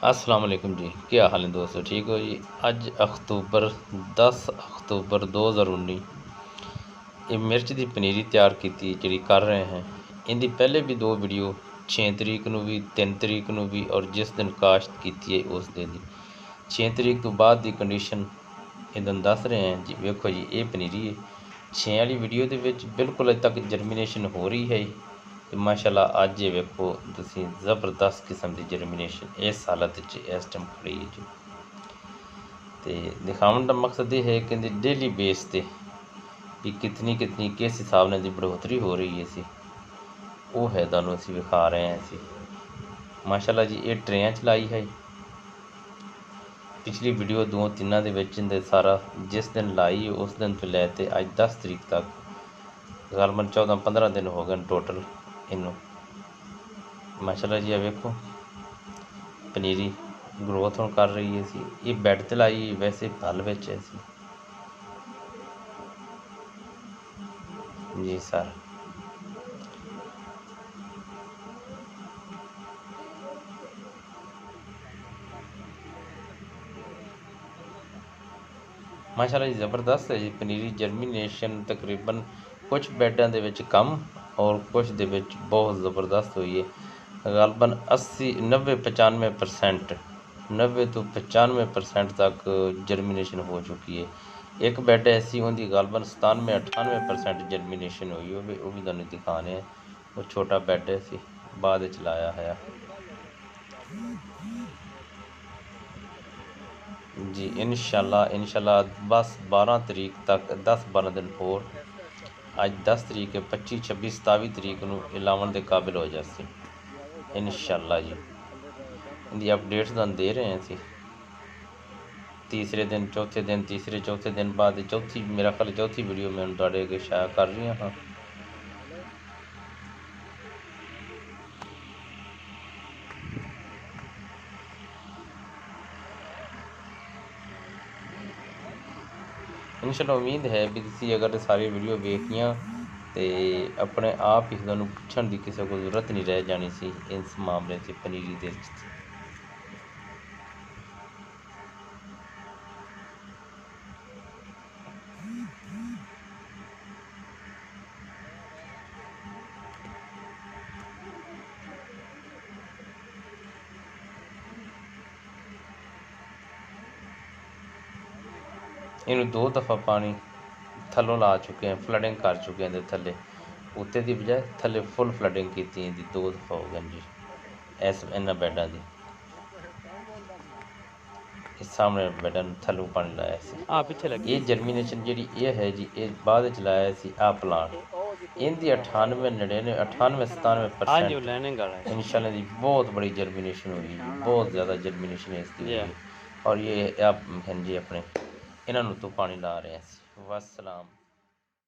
अस्सलाम वालेकुम जी, क्या हाल है दोस्तों, ठीक हो जी। अज अक्तूबर 10 अक्तूबर 2019 ये मिर्च की पनीरी तैयार की जी कर रहे हैं। इनकी पहले भी दो वीडियो 6 तरीक को भी 3 तरीक को भी और जिस दिन काश्त की है उस दिन 6 तरीक तो बाद की कंडीशन इधन दस रहे हैं जी। वेखो जी ये पनीरी है 6 वाली वीडियो के बिल्कुल अज तक जर्मीनेशन हो रही है तो माशाल्लाह अज ये वेखो तुसी ज़बरदस्त किस्म की जर्मीनेशन इस हालत इस टाइम खड़ी है जी। तो दिखाने का मकसद ये है कि डेली बेस पे भी कितनी कितनी किस हिसाब ने बढ़ोतरी हो रही है सी वो है तुहानूं असीं विखा रहे हैं सी। माशाल्लाह जी ये ट्रेयां चलाई है। पिछली वीडियो 2-3 दे सारा जिस दिन लाई उस दिन तो लैते अज 10 तरीक तक तकरीबन 14-15 दिन हो गए टोटल इनू। माशाल्लाह जी वेखो पनीरी ग्रोथ हम कर रही है सी। ये बैड ते लाई वैसे फल विच है सी जी सर। माशाल्लाह जी ज़बरदस्त है जी पनीरी जर्मीनेशन तकरीबन कुछ बैडों के कम और कुछ दे विच बहुत ज़बरदस्त हुई है। गलबन 80-90-95% 90 तो 95% तक जर्मीनेशन हो चुकी है। एक बैड ऐसी होंगी गलबन 97-98% जर्मीनेशन हुई वो भी तुहानूं दिखाने हैं। वो छोटा बैड है बाद चलाया है जी। इंशाल्लाह बस 12 तरीक तक 10-12 दिन होर अज 10 तरीक है 25-26-27 तरीक को लावन के काबिल हो जासी इंशाल्लाह जी। इनकी अपडेट्स तुहानूं दे रहे हैं असीं तीसरे दिन चौथे दिन तीसरे चौथे दिन बाद चौथी मेरा ख्याल चौथी वीडियो मैं तुहाडे अगे शाया कर रही हाँ। इंशाल्लाह उम्मीद है भी तुसीं अगर सारी वीडियो वेखियां तो अपने आप ही तुहानूं पुछण की किसी को जरूरत नहीं रह जानी सी इस मामले से पनीरी दे इनू 2 दफ़ा पानी थलों ला चुके हैं फ्लडिंग कर चुके हैं थले उत्ते की बजाय थले फुल फ्लडिंग की 2 दफ़ा हो गए जी इस इन्होंने बैडा की। इस सामने बैडा थलों पानी लाया सी। ये जर्मीनेशन जी ये है जी ये बाद लाया सी आ प्लांट इनकी 98-97% इंशाल्लाह दी बहुत बड़ी जर्मीनेशन हुई जी। बहुत ज़्यादा जर्मीनेशन इसकी हुई है और ये आप हैं जी अपने इन्हों तो पानी ला रहे हैं। वस्सलाम।